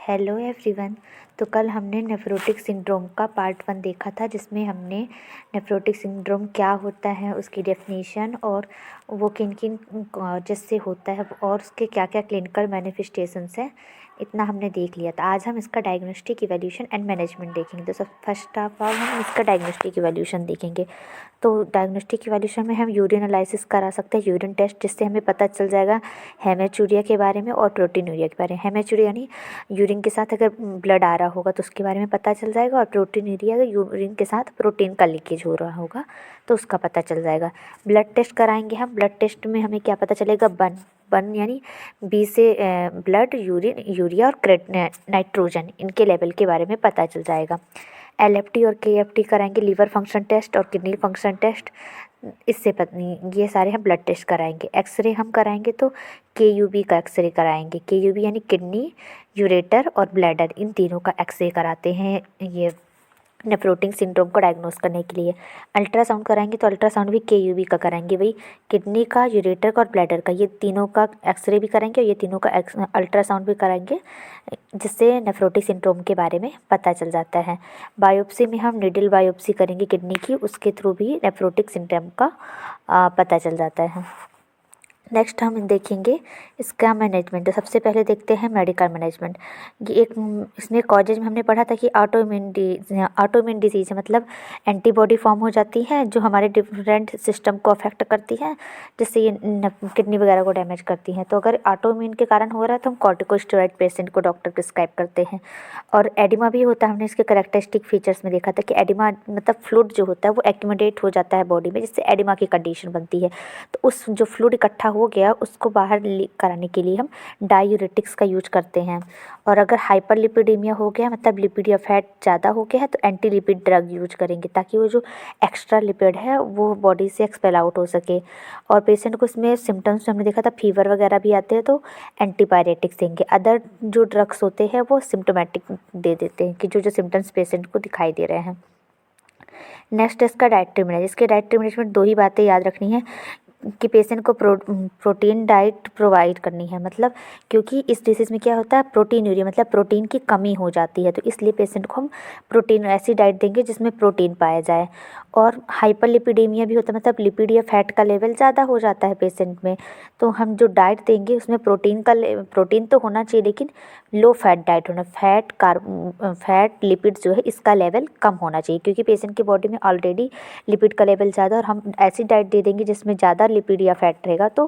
Hello everyone. तो कल हमने नेफ्रोटिक सिंड्रोम का पार्ट 1 देखा था, जिसमें हमने नेफ्रोटिक सिंड्रोम क्या होता है, उसकी डेफिनेशन और वो किन किन कॉजेस से होता है और उसके क्या क्या क्लिनिकल मैनिफेस्टेशंस हैं, इतना हमने देख लिया था। आज हम इसका डायग्नोस्टिक इवैल्यूएशन एंड मैनेजमेंट देखेंगे। तो सब फर्स्ट ऑफ ऑल हम इसका डायग्नोस्टिक इवैल्यूएशन देखेंगे। तो डायग्नोस्टिक इवैल्यूएशन में हम यूरिन एनालिसिस करा सकते हैं, यूरिन टेस्ट, जिससे हमें पता चल जाएगा हेमेचूरिया के बारे में और प्रोटीनूरिया के बारे में। हेमेचूरिया यानी यूरिन के साथ अगर ब्लड आ रहा होगा तो उसके बारे में पता चल जाएगा, और प्रोटीनूरिया अगर यूरिन के साथ प्रोटीन का लीकेज हो रहा होगा तो उसका पता चल जाएगा। ब्लड टेस्ट कराएंगे हम। ब्लड टेस्ट में हमें क्या पता चलेगा, बन यानी बी से ब्लड, यूरिन, यूरिया और नाइट्रोजन, इनके लेवल के बारे में पता चल जाएगा। एलएफटी और केएफटी कराएंगे, लीवर फंक्शन टेस्ट और किडनी फंक्शन टेस्ट, इससे ये सारे हम ब्लड टेस्ट कराएंगे। एक्सरे हम कराएंगे तो केयूबी का एक्सरे कराएंगे। केयूबी यानी किडनी, यूरेटर और ब्लैडर, इन तीनों का एक्सरे कराते हैं ये नेफ्रोटिक सिंड्रोम को डायग्नोस करने के लिए। अल्ट्रासाउंड कराएंगे तो अल्ट्रासाउंड भी केयूबी का कराएंगे, वही किडनी का, यूरेटर का और ब्लैडर का, ये तीनों का एक्सरे भी कराएंगे और ये तीनों का अल्ट्रासाउंड भी कराएंगे, जिससे नेफ्रोटिक सिंड्रोम के बारे में पता चल जाता है। बायोप्सी में हम नीडल बायोप्सी करेंगे किडनी की, उसके थ्रू भी नेफ्रोटिक सिंड्रोम का पता चल जाता है। नेक्स्ट हम देखेंगे इसका मैनेजमेंट। तो सबसे पहले देखते हैं मेडिकल मैनेजमेंट। ये एक इसमें कॉजेज में हमने पढ़ा था कि ऑटोइम्यून डिजीज है, मतलब एंटीबॉडी फॉर्म हो जाती है जो हमारे डिफरेंट सिस्टम को अफेक्ट करती है, जिससे ये किडनी वगैरह को डैमेज करती हैं। तो अगर ऑटोइम्यून के कारण हो रहा है तो हम कॉर्टिकोस्टेरॉइड पेशेंट को डॉक्टर प्रिस्क्राइब करते हैं। और एडिमा भी होता है, हमने इसके करेक्टरिस्टिक फीचर्स में देखा था कि एडिमा मतलब फ्लूइड जो होता है वो एक्यूमुलेट हो जाता है बॉडी में, जिससे एडिमा की कंडीशन बनती है। तो उस जो फ्लूइड इकट्ठा हो गया उसको बाहर लीक कराने के लिए हम डायूरेटिक्स का यूज करते हैं। और अगर हाइपरलिपिडीमिया हो गया, मतलब लिपिड या फैट ज़्यादा हो गया है, तो एंटी लिपिड ड्रग यूज करेंगे ताकि वो जो एक्स्ट्रा लिपिड है वो बॉडी से एक्सपेल आउट हो सके। और पेशेंट को इसमें सिम्टम्स हमने देखा था, फीवर वगैरह भी आते हैं तो एंटीपायरेटिक्स देंगे। अदर जो ड्रग्स होते हैं वो सिम्टोमेटिक दे देते हैं कि जो सिम्टम्स पेशेंट को दिखाई दे रहे हैं। नेक्स्ट इसका डाइटरी मैनेजमेंट। इसके डाइटरी मैनेजमेंट 2 ही बातें याद रखनी है कि पेशेंट को प्रोटीन डाइट प्रोवाइड करनी है, मतलब क्योंकि इस डिसीज़ में क्या होता है, प्रोटीनूरिया मतलब प्रोटीन की कमी हो जाती है, तो इसलिए पेशेंट को हम प्रोटीन ऐसी डाइट देंगे जिसमें प्रोटीन पाया जाए। और हाइपरलिपिडीमिया भी होता है, मतलब लिपिड या फैट का लेवल ज़्यादा हो जाता है पेशेंट में, तो हम जो डाइट देंगे उसमें प्रोटीन तो होना चाहिए, लेकिन लो फैट डाइट होना, फैट लिपिड जो है इसका लेवल कम होना चाहिए, क्योंकि पेशेंट की बॉडी में ऑलरेडी लिपिड का लेवल ज़्यादा, और हम ऐसी डाइट दे देंगे जिसमें ज़्यादा लिपिड या फैट रहेगा तो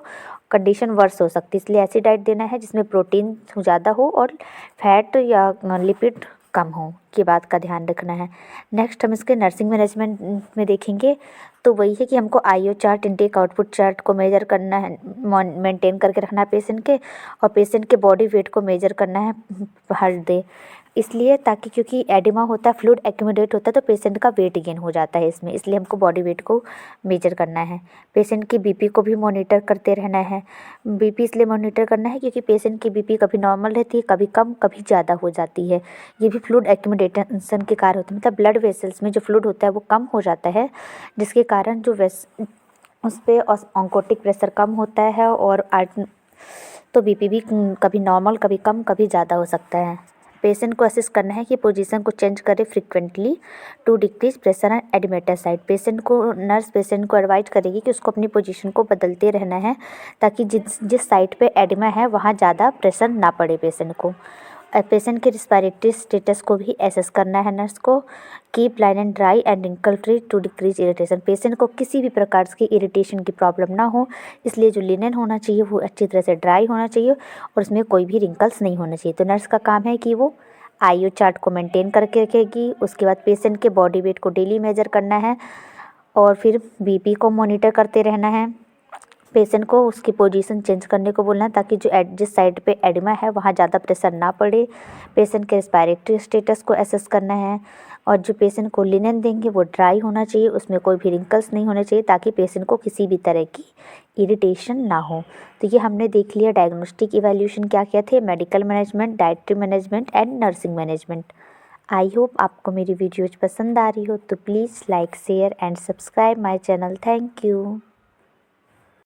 कंडीशन वर्स हो सकती है। इसलिए ऐसी डाइट देना है जिसमें प्रोटीन ज़्यादा हो और फैट या लिपिड कम हो, की बात का ध्यान रखना है। नेक्स्ट हम इसके नर्सिंग मैनेजमेंट में देखेंगे। तो वही है कि हमको IO chart, intake output chart को मेजर करना है, मेंटेन करके रखना है पेशेंट के, और पेशेंट के बॉडी वेट को मेजर करना है हर डे, इसलिए ताकि क्योंकि एडिमा होता है, फ्लूइड एक्यूमुलेट होता है, तो पेशेंट का वेट गेन हो जाता है इसमें, इसलिए हमको बॉडी वेट को मेजर करना है। पेशेंट की बीपी को भी मॉनिटर करते रहना है। बीपी इसलिए मॉनिटर करना है क्योंकि पेशेंट की बीपी कभी नॉर्मल रहती है, कभी कम, कभी ज़्यादा हो जाती है। ये भी फ्लूइड एक्यूमुलेशन के कारण होता है, मतलब ब्लड वेसल्स में जो फ्लूइड होता है वो कम हो जाता है, जिसके कारण जो उस पर ऑन्कोटिक प्रेशर कम होता है, और तो बीपी भी कभी नॉर्मल, कभी कम, कभी ज़्यादा हो सकता है। पेशेंट को असिस्ट करना है कि पोजीशन को चेंज करे frequently to decrease pressure and edematous side. Patient को नर्स पेशेंट को एडवाइज करेगी कि उसको अपनी पोजीशन को बदलते रहना है, ताकि जिस साइड पे एडिमा है वहाँ ज़्यादा प्रेशर ना पड़े पेशेंट को। पेशेंट के रिस्पायरेटरी स्टेटस को भी एसेस करना है नर्स को। Keep line and dry and wrinkle free to decrease irritation. Patient को किसी भी प्रकार की इरिटेशन की प्रॉब्लम ना हो, इसलिए जो लिनन होना चाहिए वो अच्छी तरह से ड्राई होना चाहिए और उसमें कोई भी रिंकल्स नहीं होने चाहिए। तो नर्स का काम है कि वो आईओ चार्ट को मेंटेन करके रखेगी। उसके बाद पेशेंट के बॉडी वेट को डेली मेजर करना है, और फिर बीपी को मॉनिटर करते रहना है। पेशेंट को उसकी पोजीशन चेंज करने को बोलना है, ताकि जिस साइड पे एडिमा है वहाँ ज़्यादा प्रेशर ना पड़े। पेशेंट के रिस्पायरेटरी स्टेटस को एसेस करना है, और जो पेशेंट को लिनन देंगे वो ड्राई होना चाहिए, उसमें कोई भी रिंकल्स नहीं होने चाहिए, ताकि पेशेंट को किसी भी तरह की इरिटेशन ना हो। तो ये हमने देख लिया डायग्नोस्टिक इवैल्यूएशन क्या क्या थे, medical management, dietary management and nursing management. I hope आपको मेरी वीडियोज पसंद आ रही हो, तो please like, share and subscribe my channel. Thank you.